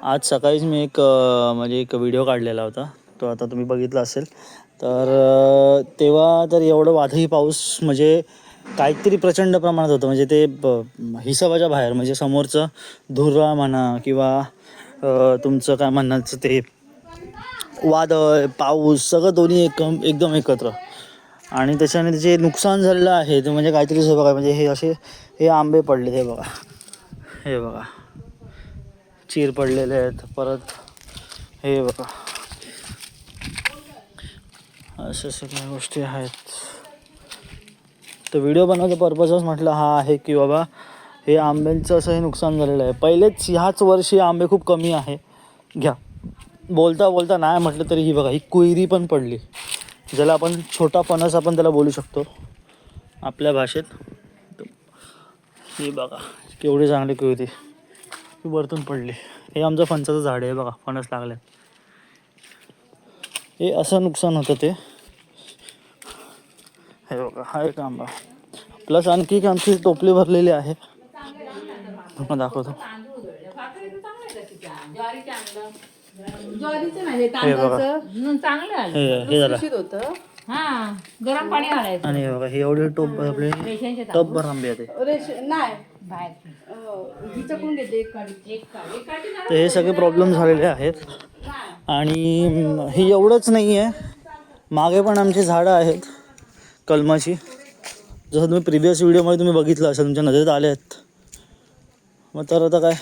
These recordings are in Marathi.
आज सकाळीच मी म्हणजे एक व्हिडिओ काढलेला होता, तो आता तुम्ही बघितला असेल. तर तेव्हा तर एवढं वादळी पाऊस म्हणजे काहीतरी प्रचंड प्रमाणात होतं. म्हणजे ते हिसाबाच्या बाहेर. म्हणजे समोरचं धुरा म्हणा किंवा तुमचं काय म्हणायचं ते वादळ पाऊस सगळं दोन्ही एकदम एकत्र. आणि त्याच्याने जे नुकसान झालेलं आहे ते म्हणजे काहीतरीच हे बघा. म्हणजे हे आंबे पडले, हे बघा, हे बघा, चीर पडलेले आहेत. परत हे बघा, अशा सगळ्या गोष्टी आहेत. तर व्हिडिओ बनवायचा पर्पजच म्हटलं हा आहे की बाबा हे आंब्यांचं असं हे नुकसान झालेलं आहे. पहिलेच ह्याच वर्षी आंबे खूप कमी आहे. घ्या, बोलता बोलता नाही म्हटलं तरी ही बघा, ही कुयरी पण पडली, ज्याला आपण छोटा फणस आपण त्याला बोलू शकतो आपल्या भाषेत. ही बघा केवढी चांगली कुयरी ही वरतून पडली. हे आमचं फणसाचं झाड आहे बघा, फणस लागले. हे असं नुकसान होतं ते. हे बघा, हा एक आंबा प्लस आणखी एक आमची टोपली भरलेली आहे, मग दाखवतो. हे बघा, हे झालं गरम पाणी घालायचं. आणि हे बघा हे एवढे टोप आपले टपभर आंबे आहेत. तर हे सगळे प्रॉब्लेम झालेले आहेत. आणि हे एवढंच नाही आहे, मागे पण आमची झाडं आहेत कलमाची, जसं तुम्ही प्रिव्हियस व्हिडिओमध्ये तुम्ही बघितलं असेल, तुमच्या नजरेत आले आहेत. मग तर आता काय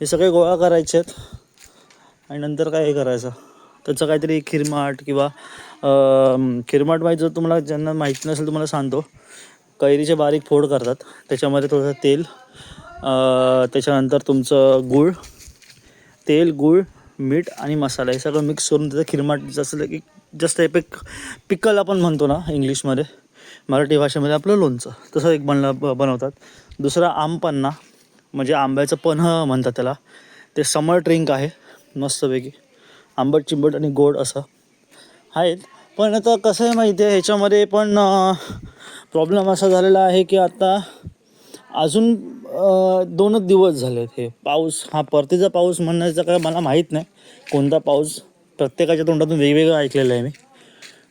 हे सगळे गोळा करायचे आहेत आणि नंतर काय हे करायचं, त्याचं काहीतरी खिरमाट किंवा खिरमाट माहीत, जर तुम्हाला ज्यांना माहीत नसेल तुम्हाला सांगतो. कैरीचे बारीक फोड करतात, त्याच्यामध्ये थोडंसं तेल, त्याच्यानंतर तुमचं गूळ, तेल, गूळ, मीठ आणि मसाला हे सगळं मिक्स करून त्याचं खिरमाट, जसं की जस्ट हे पिकल आपण म्हणतो ना इंग्लिशमध्ये, मराठी भाषेमध्ये आपलं लोणचं, तसं एक बनवतात. दुसरा आमपन्ना, म्हणजे आंब्याचं पन्ह म्हणतात त्याला. ते समर ड्रिंक आहे मस्तपैकी, आंबट चिंबट आणि गोड असं आहेत. पण आता कसं आहे माहिती आहे, ह्याच्यामध्ये पण प्रॉब्लेम असा झालेला आहे की आता अजून 2च दिवस झालेत हे पाऊस, हा परतीचा पाऊस म्हणण्याचं काय मला माहीत नाही कोणता पाऊस, प्रत्येकाच्या तोंडातून वेगवेगळं ऐकलेलं आहे मी,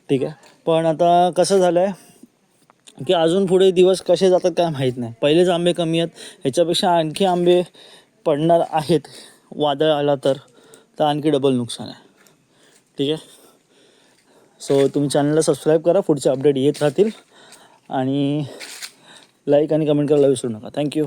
ठीक आहे. पण आता कसं झालं आहे की अजून पुढे दिवस कसे जातात काय माहीत नाही. पहिलेच आंबे कमी आहेत, ह्याच्यापेक्षा आणखी आंबे पडणार आहेत. वादळ आला तर आणखी डबल नुकसान आहे, ठीक आहे. सो तुम्ही चॅनलला सबस्क्राईब करा, पुढचे अपडेट येत राहतील. आणि लाईक आणि कमेंट करायला विसरू नका. थँक्यू.